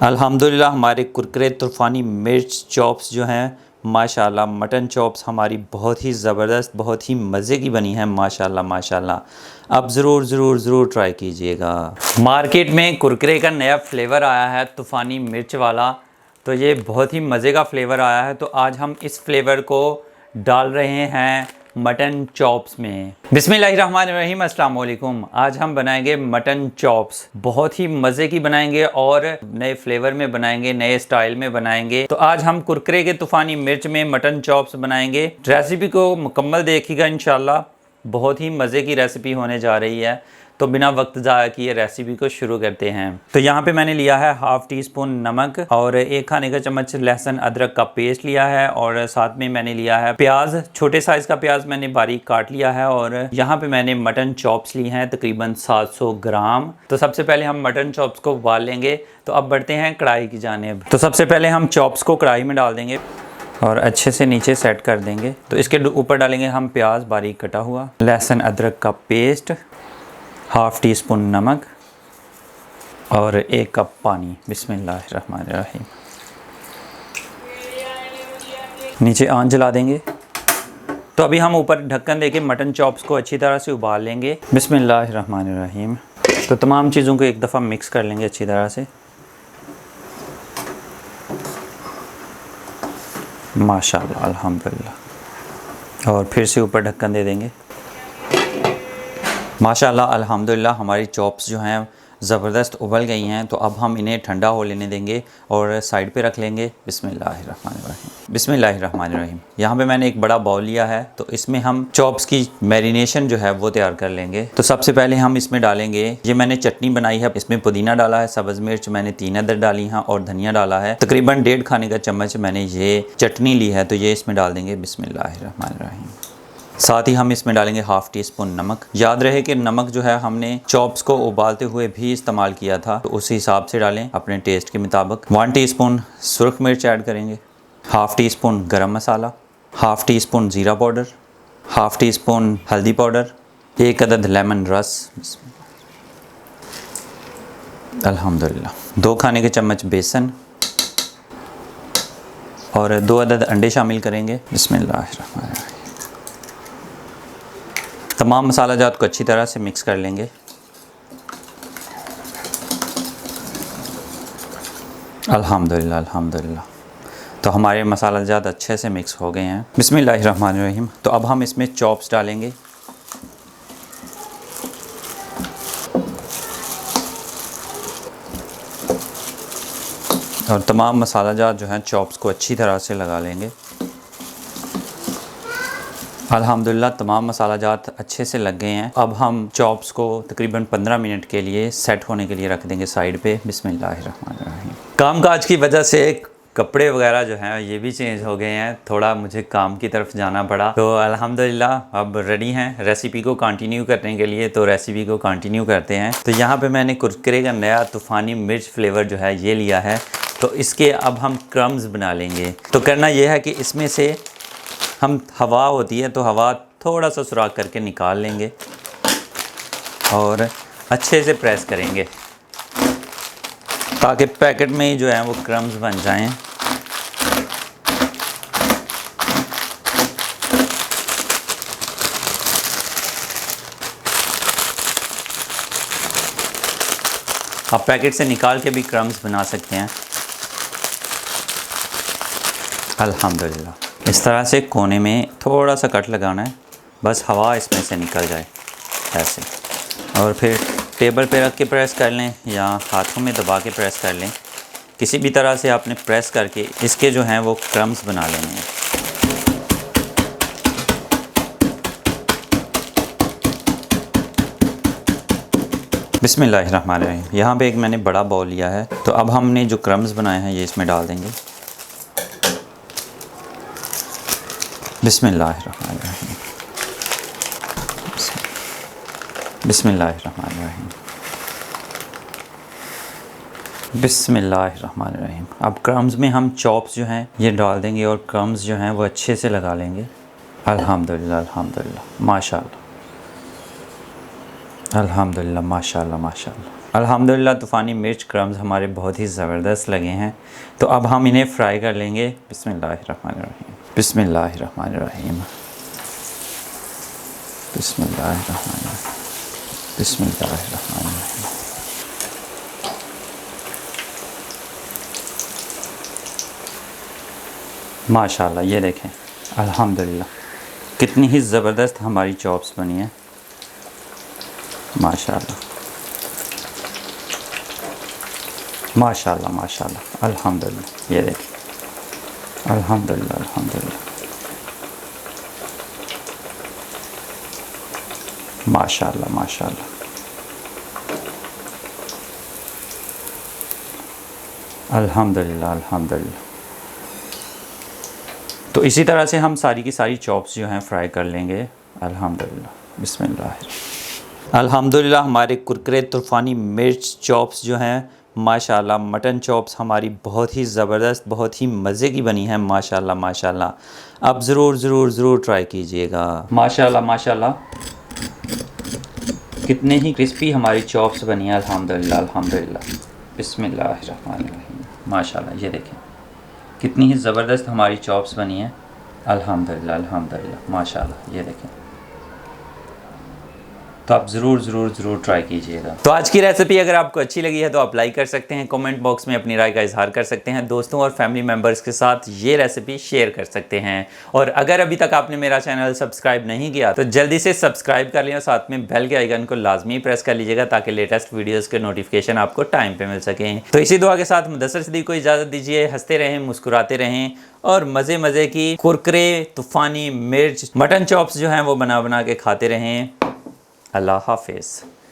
अल्हम्दुलिल्लाह हमारे कुरकुरे तूफ़ानी मिर्च चॉप्स जो हैं माशाल्लाह, मटन चॉप्स हमारी बहुत ही ज़बरदस्त, बहुत ही मज़े की बनी है माशाल्लाह माशाल्लाह। अब ज़रूर ट्राई कीजिएगा। मार्केट में कुरकुरे का नया फ्लेवर आया है तूफ़ानी मिर्च वाला, तो ये बहुत ही मज़े का फ्लेवर आया है। तो आज हम इस फ्लेवर को डाल रहे हैं मटन चॉप्स में। बिस्मिल्लाहिर्रहमानिर्रहीम, अस्सलाम वालेकुम। आज हम बनाएंगे मटन चॉप्स, बहुत ही मज़े की बनाएंगे और नए फ्लेवर में बनाएंगे, नए स्टाइल में बनाएंगे। तो आज हम कुरकुरे के तूफ़ानी मिर्च में मटन चॉप्स बनाएंगे। रेसिपी को मुकम्मल देखिएगा इंशाल्लाह, बहुत ही मज़े की रेसिपी होने जा रही है। तो बिना वक्त ज़ाया किए रेसिपी को शुरू करते हैं। तो यहाँ पे मैंने लिया है हाफ़ टी स्पून नमक और 1 खाने का चम्मच लहसुन अदरक का पेस्ट लिया है, और साथ में मैंने लिया है प्याज, छोटे साइज़ का प्याज मैंने बारीक काट लिया है। और यहाँ पे मैंने मटन चॉप्स ली हैं तकरीबन 700 ग्राम। तो सबसे पहले हम मटन चॉप्स को उबाल लेंगे। तो अब बढ़ते हैं कढ़ाई की जानिब। तो सबसे पहले हम चॉप्स को कढ़ाई में डाल देंगे और अच्छे से नीचे सेट कर देंगे। तो इसके ऊपर डालेंगे हम प्याज बारीक कटा हुआ, लहसुन अदरक का पेस्ट, हाफ़ टी स्पून नमक और 1 कप पानी। बिस्मिल्लाहिर्रहमानिर्रहीम। नीचे आंच जला देंगे। तो अभी हम ऊपर ढक्कन देके मटन चॉप्स को अच्छी तरह से उबाल लेंगे। बिस्मिल्लाहिर्रहमानिर्रहीम। तो तमाम चीज़ों को एक दफ़ा मिक्स कर लेंगे अच्छी तरह से। माशाल्लाह, अल्हम्दुलिल्लाह। और फिर से ऊपर ढक्कन दे देंगे। माशाल्लाह अल्हम्दुलिल्लाह हमारी चॉप्स जो हैं ज़बरदस्त उबल गई हैं। तो अब हम इन्हें ठंडा हो लेने देंगे और साइड पे रख लेंगे। बिस्मिल्लाहिर्रहमानिर्रहीम। यहाँ पे मैंने एक बड़ा बाउल लिया है, तो इसमें हम चॉप्स की मैरिनेशन जो है वो तैयार कर लेंगे। तो सबसे पहले हम इसमें डालेंगे, ये मैंने चटनी बनाई है, इसमें पुदीना डाला है, सब्ज़ मिर्च मैंने 3 अदर डाली हैं और धनिया डाला है। तकरीबन 1.5 खाने का चम्मच मैंने ये चटनी ली है, तो ये इसमें डाल देंगे। बिस्मिल्लाहिर्रहमानिर्रहीम। साथ ही हम इसमें डालेंगे हाफ़ टी स्पून नमक। याद रहे कि नमक जो है हमने चॉप्स को उबालते हुए भी इस्तेमाल किया था, तो उसी हिसाब से डालें अपने टेस्ट के मुताबिक। 1 टीस्पून सुरख मिर्च ऐड करेंगे, हाफ़ टी स्पून गरम मसाला, हाफ़ टी स्पून ज़ीरा पाउडर, हाफ़ टी स्पून हल्दी पाउडर, 1 अदद लेमन रस, अल्हम्दुलिल्लाह 2 खाने के चम्मच बेसन और 2 अदद अंडे शामिल करेंगे। बिस्मिल्लाहिर्रहमानिर्रहीम। तमाम मसाला जात को अच्छी तरह से मिक्स कर लेंगे। अल्हम्दुलिल्लाह अल्हम्दुलिल्लाह। तो हमारे मसाला जात अच्छे से मिक्स हो गए हैं। बिस्मिल्लाहिर्रहमानिर्रहीम। तो अब हम इसमें चॉप्स डालेंगे। और तमाम मसाला जात जो हैं चॉप्स को अच्छी तरह से लगा लेंगे। अल्हम्दुलिल्लाह तमाम मसाला जात अच्छे से लग गए हैं। अब हम चॉप्स को तकरीबन 15 मिनट के लिए सेट होने के लिए रख देंगे साइड पे। बिस्मिल्लाहिर्रहमानिर्रहीम। कामकाज की वजह से कपड़े वगैरह जो हैं ये भी चेंज हो गए हैं, थोड़ा मुझे काम की तरफ जाना पड़ा। तो अल्हम्दुलिल्लाह अब रेडी हैं रेसिपी को कंटिन्यू करने के लिए। तो रेसिपी को कंटिन्यू करते हैं। तो यहाँ पे मैंने कुरकुरे का नया तूफ़ानी मिर्च फ्लेवर जो है ये लिया है। तो इसके अब हम क्रम्स बना लेंगे। तो करना यह है कि इसमें से हम हवा होती है तो हवा थोड़ा सा सुराख करके निकाल लेंगे और अच्छे से प्रेस करेंगे ताकि पैकेट में ही जो है वो क्रम्स बन जाएं। आप पैकेट से निकाल के भी क्रम्स बना सकते हैं। अल्हम्दुलिल्लाह इस तरह से कोने में थोड़ा सा कट लगाना है, बस हवा इसमें से निकल जाए ऐसे। और फिर टेबल पे रख के प्रेस कर लें या हाथों में दबा के प्रेस कर लें। किसी भी तरह से आपने प्रेस करके इसके जो हैं वो क्रम्स बना लेने हैं। बिस्मिल्लाहिर्रहमानिर्रहीम। यहाँ पे एक मैंने बड़ा बाउल लिया है, तो अब हमने जो क्रम्स बनाए हैं ये इसमें डाल देंगे। बिस्मिल्लाहिर्रहमानिर्रहीम। बिस्मिल्लाहिर्रहमानिर्रहीम। बिस्मिल्लाहिर्रहमानिर्रहीम। अब क्रम्स में हम चॉप्स जो हैं ये डाल देंगे और क्रम्स जो हैं वो अच्छे से लगा लेंगे। अल्हम्दुलिल्लाह अल्हम्दुलिल्लाह माशाल्लाह, अल्हम्दुलिल्लाह माशाल्लाह माशाल्लाह। अल्हम्दुलिल्लाह तूफ़ानी मिर्च क्रम्स हमारे बहुत ही ज़बरदस्त लगे हैं। तो अब हम इन्हें फ्राई कर लेंगे। बिस्मिल्लाहिर्रहमानिर्रहीम, बिस्मिल्लाहिर्रहमानिर्रहीम, बिस्मिल्लाहिर्रहमानिर्रहीम, बिस्मिल्लाहिर्रहमानिर्रहीम। माशाल्लाह, ये देखें अल्हम्दुलिल्लाह कितनी ही ज़बरदस्त हमारी चॉप्स बनी हैं माशाल्लाह, माशाल्लाह, माशाल्लाह, अल्हम्दुलिल्लाह। ये देखें अल्हम्दुलिल्लाह, अल्हम्दुलिल्लाह, माशाल्लाह, माशाल्लाह, अल्हम्दुलिल्लाह, अल्हम्दुलिल्लाह। तो इसी तरह से हम सारी की सारी चॉप्स जो हैं फ्राई कर लेंगे। अल्हम्दुलिल्लाह, बिस्मिल्लाह। अल्हम्दुलिल्लाह हमारे कुरकुरे तूफ़ानी मिर्च चॉप्स जो हैं माशाल्लाह, मटन चॉप्स हमारी बहुत ही ज़बरदस्त, बहुत ही मज़े की बनी हैं माशाल्लाह, माशाल्लाह। अब ज़रूर ज़रूर ज़रूर ट्राई कीजिएगा। माशाल्लाह, माशाल्लाह कितने ही क्रिस्पी हमारी चॉप्स बनी हैं। अल्हम्दुलिल्लाह, अल्हम्दुलिल्लाह, बिस्मिल्लाहिर्रहमानिर्रहीम। माशाल्लाह, ये देखें कितनी ही ज़बरदस्त हमारी चॉप्स बनी हैं। अल्हम्दुलिल्लाह, अल्हम्दुलिल्लाह, माशाल्लाह, ये देखें। तो आप ज़रूर ज़रूर ज़रूर ट्राई कीजिएगा। तो आज की रेसिपी अगर आपको अच्छी लगी है तो आप लाइक कर सकते हैं, कमेंट बॉक्स में अपनी राय का इजहार कर सकते हैं, दोस्तों और फैमिली मेम्बर्स के साथ ये रेसिपी शेयर कर सकते हैं। और अगर अभी तक आपने मेरा चैनल सब्सक्राइब नहीं किया तो जल्दी से सब्सक्राइब कर लें और साथ में बेल के आइकन को लाजमी प्रेस कर लीजिएगा ताकि लेटेस्ट वीडियोज़ के नोटिफिकेशन आपको टाइम पर मिल सकें। तो इसी दुआ के साथ मुदस्सर सिद्दीकी को इजाज़त दीजिए। हंसते रहें, मुस्कुराते रहें और मज़े मज़े की कुरकुरे तूफ़ानी मिर्च मटन चॉप्स जो हैं वो बना बना के खाते रहें। अल्लाह हाफ़िज़।